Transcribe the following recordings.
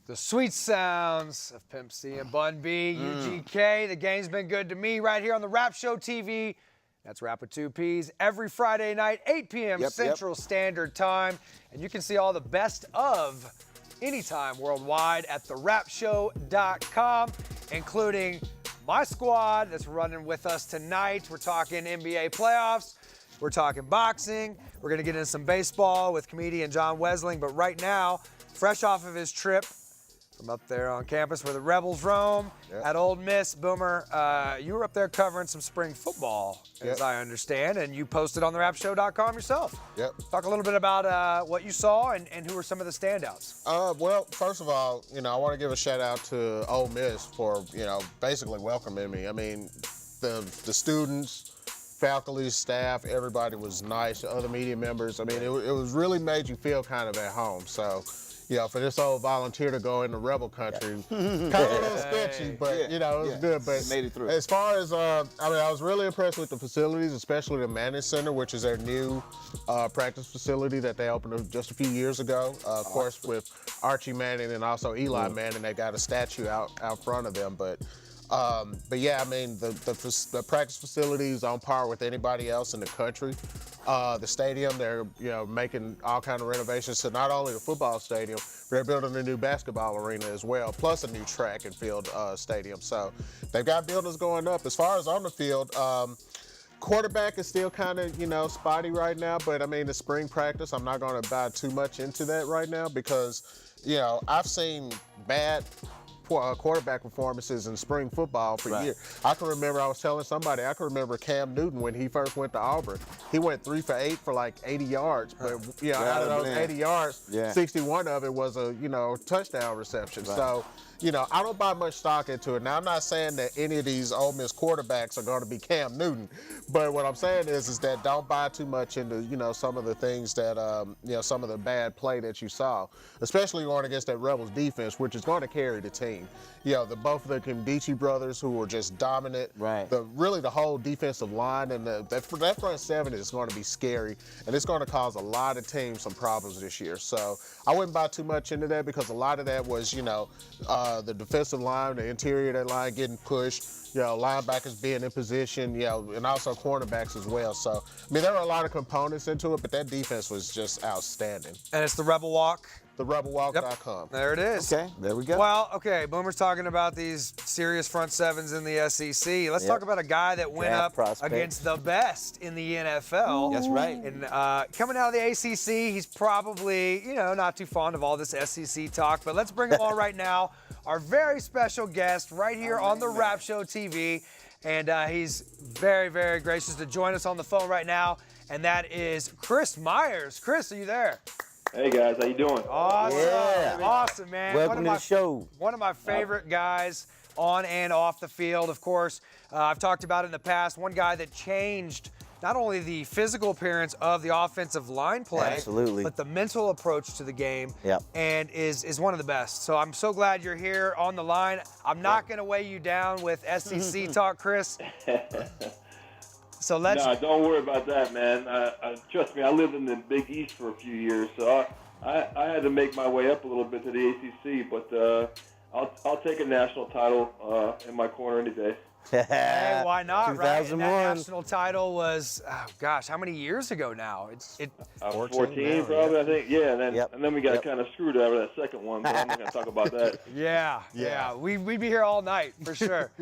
The sweet sounds of Pimp C and Bun B, UGK. The game's been good to me right here on the Rapp Show TV. That's Rapp with 2 Ps. Every Friday night, 8 p.m. Central Standard Time. And you can see all the best of anytime worldwide at therappshow.com, including my squad that's running with us tonight. We're talking NBA playoffs. We're talking boxing. We're going to get into some baseball with comedian John Wesling. But right now, fresh off of his trip from up there on campus where the Rebels roam at Ole Miss, Boomer, you were up there covering some spring football, as I understand, and you posted on therappshow.com yourself. Talk a little bit about what you saw and who were some of the standouts. Well, first of all, I want to give a shout out to Ole Miss for, basically welcoming me. I mean, the students, faculty, staff, everybody was nice, other media members. I mean, it was really made you feel kind of at home. So, for this old volunteer to go into rebel country, kind of a little sketchy, but, it was good. But made it through. As far as, I was really impressed with the facilities, especially the Manning Center, which is their new practice facility that they opened just a few years ago. Of course, with Archie Manning and also Eli Manning, they got a statue out front of them. But yeah, I mean, the practice facility is on par with anybody else in the country. The stadium, they're making all kind of renovations to not only the football stadium, but they're building a new basketball arena as well, plus a new track and field stadium. So they've got buildings going up. As far as on the field, quarterback is still kind of spotty right now. But I mean, the spring practice, I'm not going to buy too much into that right now because I've seen bad quarterback performances in spring football for years. I can remember, I was telling somebody, I can remember Cam Newton when he first went to Auburn. He went 3 for 8 for like 80 yards. But out of those 80 yards, 61 of it was a touchdown reception. So I don't buy much stock into it. Now, I'm not saying that any of these Ole Miss quarterbacks are going to be Cam Newton, but what I'm saying is that don't buy too much into, some of the things that, some of the bad play that you saw, especially going against that Rebels defense, which is going to carry the team. Both of the Kimdichie brothers who were just dominant. Really the whole defensive line and that front seven is going to be scary, and it's going to cause a lot of teams some problems this year. So I wouldn't buy too much into that because a lot of that was, the defensive line, the interior of that line getting pushed, linebackers being in position, and also cornerbacks as well. So, I mean, there were a lot of components into it, but that defense was just outstanding. And it's the Rebel Walk. TheRebelWalk.com. There it is. Okay, there we go. Well, okay, Boomer's talking about these serious front sevens in the SEC. Let's talk about a guy that went up against the best in the NFL. That's right. And coming out of the ACC, he's probably, not too fond of all this SEC talk, but let's bring him on right now. Our very special guest right here on the Rapp Show TV. And he's very, very gracious to join us on the phone right now. And that is Chris Myers. Chris, are you there? Hey guys, how you doing? Awesome, awesome, man. Welcome to the show. One of my favorite guys on and off the field, of course. I've talked about it in the past. One guy that changed not only the physical appearance of the offensive line play, but the mental approach to the game, and is one of the best. So I'm so glad you're here on the line. I'm not going to weigh you down with SEC talk, Chris. So let's. No, don't worry about that, man. Trust me, I lived in the Big East for a few years, so I had to make my way up a little bit to the ACC. But I'll take a national title in my corner any day. Hey, why not? 2001. Right? And that national title was, how many years ago now? 14 probably, I think. Yeah, and then we got kind of screwed over that second one, but I'm not going to talk about that. Yeah. We'd be here all night for sure.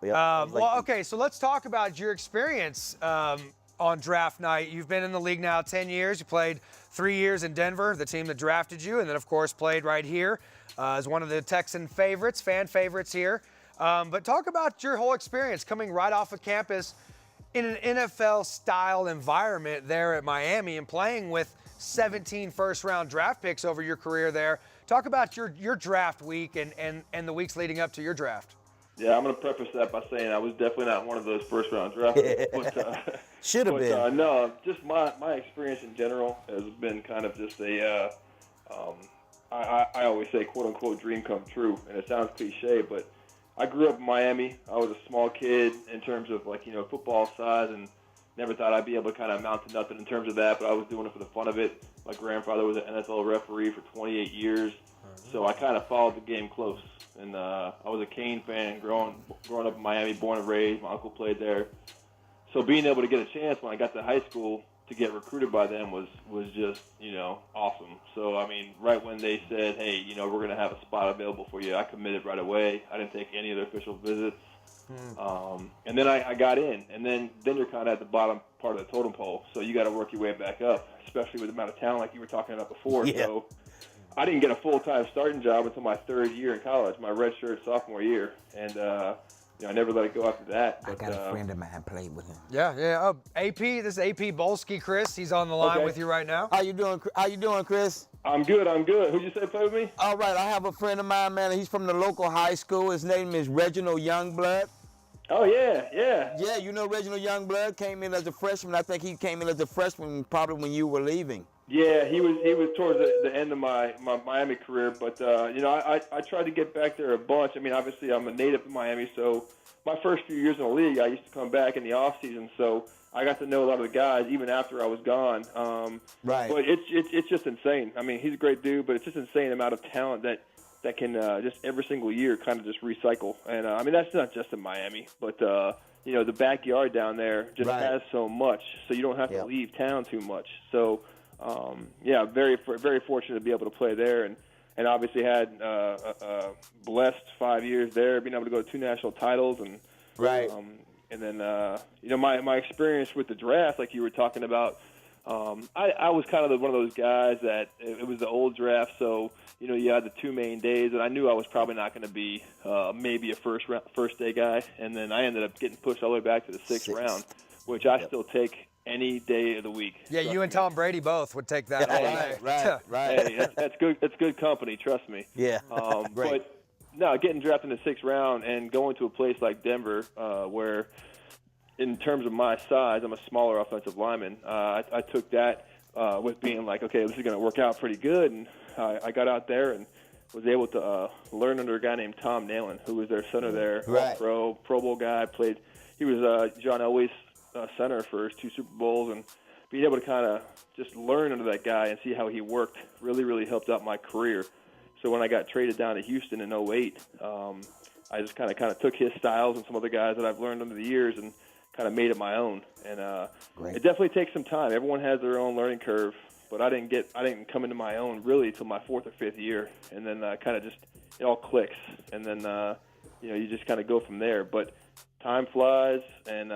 Well, okay, so let's talk about your experience on draft night. You've been in the league now 10 years. You played 3 years in Denver, the team that drafted you, and then, of course, played right here as one of the Texan favorites, fan favorites here. But talk about your whole experience coming right off of campus in an NFL-style environment there at Miami and playing with 17 first-round draft picks over your career there. Talk about your draft week and the weeks leading up to your draft. Yeah, I'm going to preface that by saying I was definitely not one of those first-round draft picks. But, should have been. No, just my experience in general has been kind of just I always say, quote-unquote, dream come true. And it sounds cliche, but I grew up in Miami. I was a small kid in terms of, football size, and never thought I'd be able to kind of amount to nothing in terms of that, but I was doing it for the fun of it. My grandfather was an NFL referee for 28 years. So I kind of followed the game close. And I was a Cane fan growing up in Miami, born and raised. My uncle played there. So being able to get a chance when I got to high school to get recruited by them was just, awesome. So, I mean, right when they said, hey, we're going to have a spot available for you, I committed right away. I didn't take any of their official visits. And then I got in. And then you're kind of at the bottom part of the totem pole. So you got to work your way back up, especially with the amount of talent like you were talking about before. Yeah. So I didn't get a full-time starting job until my third year in college, my redshirt sophomore year. And, I never let it go after that. I got a friend of mine played with him. Yeah. Oh, AP, this is AP Bolsky, Chris. He's on the line with you right now. How you doing, Chris? I'm good. Who'd you say played with me? All right, I have a friend of mine, man. He's from the local high school. His name is Reginald Youngblood. Oh, yeah. Yeah, you know Reginald Youngblood came in as a freshman. I think he came in as a freshman probably when you were leaving. Yeah, he was towards the end of my Miami career, but I tried to get back there a bunch. I mean, obviously I'm a native of Miami, so my first few years in the league, I used to come back in the off season, so I got to know a lot of the guys even after I was gone. Right. But it's just insane. I mean, he's a great dude, but it's just insane amount of talent that can just every single year kind of just recycle. And I mean, that's not just in Miami, but the backyard down there just has so much, so you don't have to leave town too much. So. Very fortunate to be able to play there, and obviously had a blessed 5 years there, being able to go to 2 national titles, and and then my experience with the draft, like you were talking about, I was kind of one of those guys that it was the old draft, so you had the 2 main days, and I knew I was probably not going to be maybe a first day guy, and then I ended up getting pushed all the way back to the 6th round, which I still take any day of the week. Yeah, you and Tom Brady both would take that all day. Right. Hey, that's good. That's good company. Trust me. Yeah. But no, getting drafted in the 6th round and going to a place like Denver, where, in terms of my size, I'm a smaller offensive lineman. I took that with being like, okay, this is going to work out pretty good, and I got out there and was able to learn under a guy named Tom Nalen, who was their center there, Pro Bowl guy. He was John Elway's center for his 2 Super Bowls, and being able to kind of just learn under that guy and see how he worked really helped out my career. So when I got traded down to Houston in 2008, I just kind of took his styles and some other guys that I've learned over the years and kind of made it my own. And it definitely takes some time. Everyone has their own learning curve, but I didn't come into my own really till my 4th or 5th year, and then kind of just it all clicks, and then you just kind of go from there. But time flies, and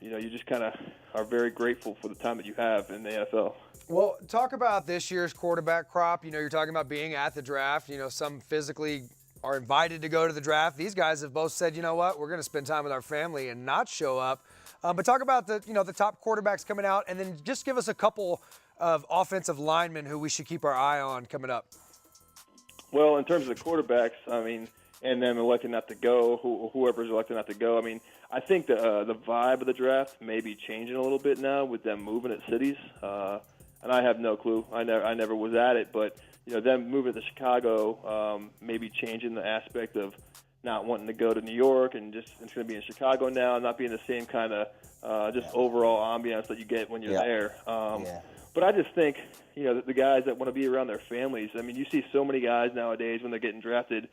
you just kind of are very grateful for the time that you have in the NFL. Well, talk about this year's quarterback crop. You're talking about being at the draft. Some physically are invited to go to the draft. These guys have both said, you know what, we're going to spend time with our family and not show up. But talk about the top quarterbacks coming out, and then just give us a couple of offensive linemen who we should keep our eye on coming up. Well, in terms of the quarterbacks, I mean, and then electing not to go, whoever's elected not to go. I mean, I think the vibe of the draft may be changing a little bit now with them moving at cities. And I have no clue. I never was at it, but them moving to Chicago, maybe changing the aspect of not wanting to go to New York and just it's going to be in Chicago now, not being the same kind of just overall ambiance that you get when you're there. But I just think the guys that want to be around their families. I mean, you see so many guys nowadays when they're getting drafted,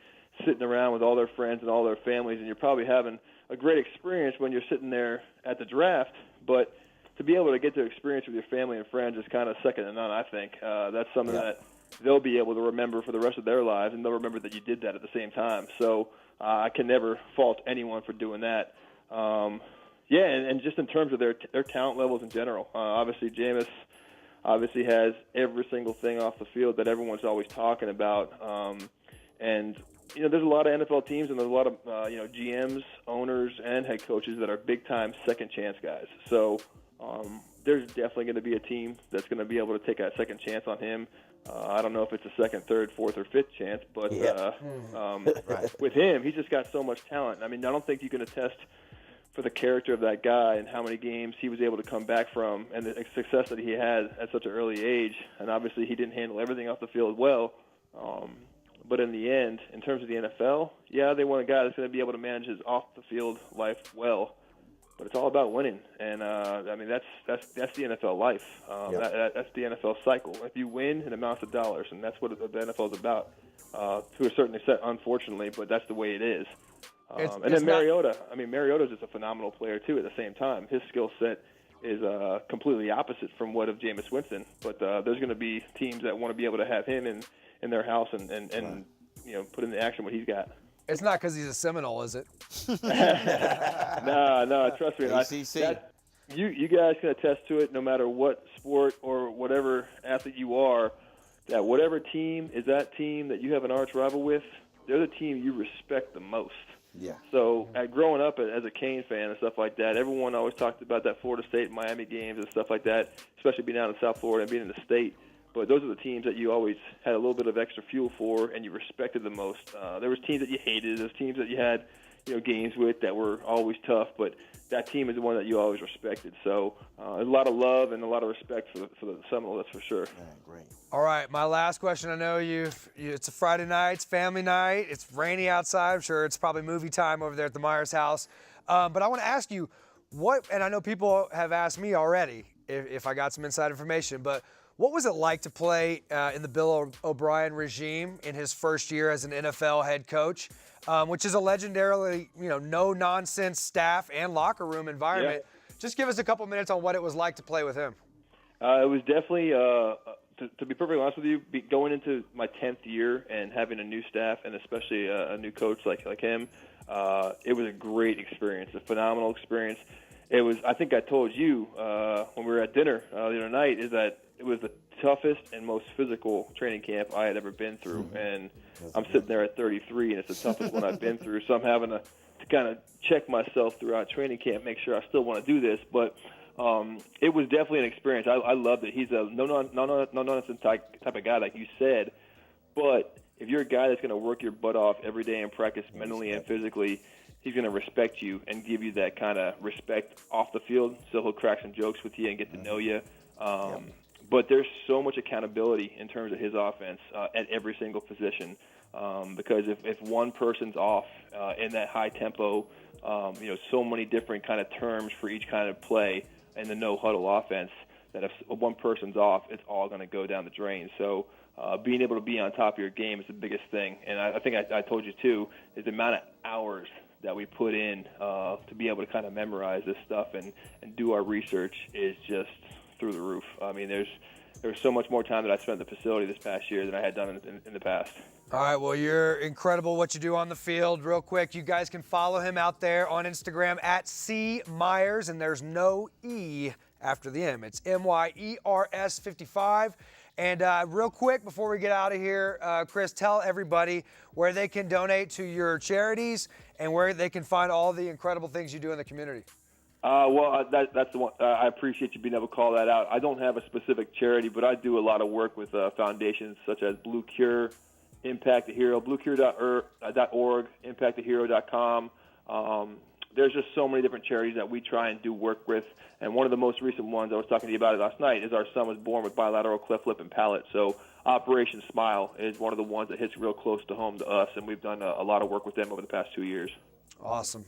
sitting around with all their friends and all their families, and you're probably having a great experience when you're sitting there at the draft, but to be able to get to experience with your family and friends is kind of second to none, I think. That's something that they'll be able to remember for the rest of their lives, and they'll remember that you did that at the same time. So I can never fault anyone for doing that. And just in terms of their talent levels in general, obviously Jameis obviously has every single thing off the field that everyone's always talking about. And there's a lot of NFL teams and there's a lot of GMs, owners, and head coaches that are big-time second-chance guys. So there's definitely going to be a team that's going to be able to take a second chance on him. I don't know if it's a second, third, fourth, or fifth chance, but with him, he's just got so much talent. I mean, I don't think you can attest for the character of that guy and how many games he was able to come back from and the success that he had at such an early age. And obviously he didn't handle everything off the field well. But in the end, in terms of the NFL, they want a guy that's going to be able to manage his off-the-field life well. but it's all about winning. And I mean, that's the NFL life. That's the NFL cycle. If you win, it amounts to dollars, and that's what the NFL is about. To a certain extent, unfortunately, but that's the way it is. And then Mariota. I mean, Mariota's just a phenomenal player too. At the same time, his skill set is completely opposite from what of Jameis Winston. But there's going to be teams that want to be able to have him in their house and you know, put into action what he's got. It's not because he's a Seminole, is it? No, trust me. You guys can attest to it, no matter what sport or whatever athlete you are, that whatever team is that team that you have an arch rival with, they're the team you respect the most. Yeah. So growing up as a Canes fan and stuff like that, everyone always talked about that Florida State and Miami games and stuff like that, especially being out in South Florida and being in the state. But those are the teams that you always had a little bit of extra fuel for and you respected the most. There was teams that you hated. There's teams that you had, you know, games with that were always tough, but that team is the one that you always respected. So there's a lot of love and a lot of respect for the Seminoles, that's for sure. Yeah, great. All right, my last question. I know it's a Friday night, it's family night, it's rainy outside. I'm sure it's probably movie time over there at the Myers house. But I want to ask you, and I know people have asked me already if I got some inside information, but what was it like to play in the Bill O'Brien regime in his first year as an NFL head coach, which is a legendarily, no-nonsense staff and locker room environment? Yeah. Just give us a couple minutes on what it was like to play with him. It was definitely, to be perfectly honest with you, going into my 10th year and having a new staff and especially a new coach like him, it was a great experience, a phenomenal experience. It was, I think I told you when we were at dinner the other night, is that it was the toughest and most physical training camp I had ever been through. And I'm sitting there at 33, and it's the toughest one I've been through. So I'm having to kind of check myself throughout training camp, make sure I still want to do this. But it was definitely an experience. I loved it. He's a no-nonsense type of guy, like you said. But if you're a guy that's going to work your butt off every day and practice mentally and physically, he's going to respect you and give you that kind of respect off the field. So he'll crack some jokes with you and get to know you. But there's so much accountability in terms of his offense at every single position, because if one person's off in that high tempo, so many different kind of terms for each kind of play in the no-huddle offense, that if one person's off, it's all going to go down the drain. So being able to be on top of your game is the biggest thing. And I think I told you, too, is the amount of hours that we put in to be able to kind of memorize this stuff and do our research is just through the roof. I mean, there's so much more time that I spent in the facility this past year than I had done in the past. All right, well, you're incredible what you do on the field. Real quick, you guys can follow him out there on Instagram at C Myers, and there's no E after the M. It's MYERS 55. And real quick, before we get out of here, Chris, tell everybody where they can donate to your charities and where they can find all the incredible things you do in the community. That's the one. I appreciate you being able to call that out. I don't have a specific charity, but I do a lot of work with foundations such as Blue Cure, Impact the Hero, bluecure.org, impactthehero.com. There's just so many different charities that we try and do work with. And one of the most recent ones I was talking to you about last night is our son was born with bilateral cleft lip and palate. So Operation Smile is one of the ones that hits real close to home to us, and we've done a lot of work with them over the past 2 years. Awesome.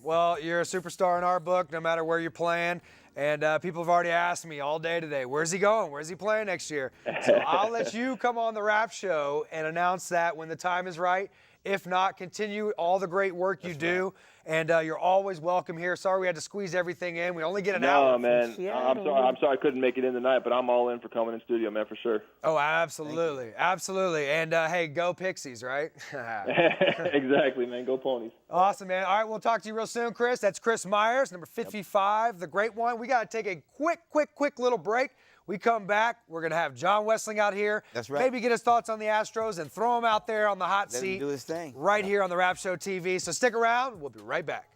Well, you're a superstar in our book, no matter where you're playing. And people have already asked me all day today, where's he going? Where's he playing next year? So I'll let you come on the Rapp Show and announce that when the time is right. If not, continue all the great work you do. And you're always welcome here. Sorry we had to squeeze everything in. We only get an hour. No, man. I'm sorry I couldn't make it in tonight, but I'm all in for coming in studio, man, for sure. Oh, absolutely. Absolutely. And, hey, go Pixies, right? Exactly, man. Go Ponies. Awesome, man. All right, we'll talk to you real soon, Chris. That's Chris Myers, number 55, the great one. We got to take a quick little break. We come back, we're going to have John Wessling out here. That's right. Maybe get his thoughts on the Astros and throw him out there on the hot Let seat. him do his thing. Right here on the Rapp Show TV. So stick around. We'll be right back.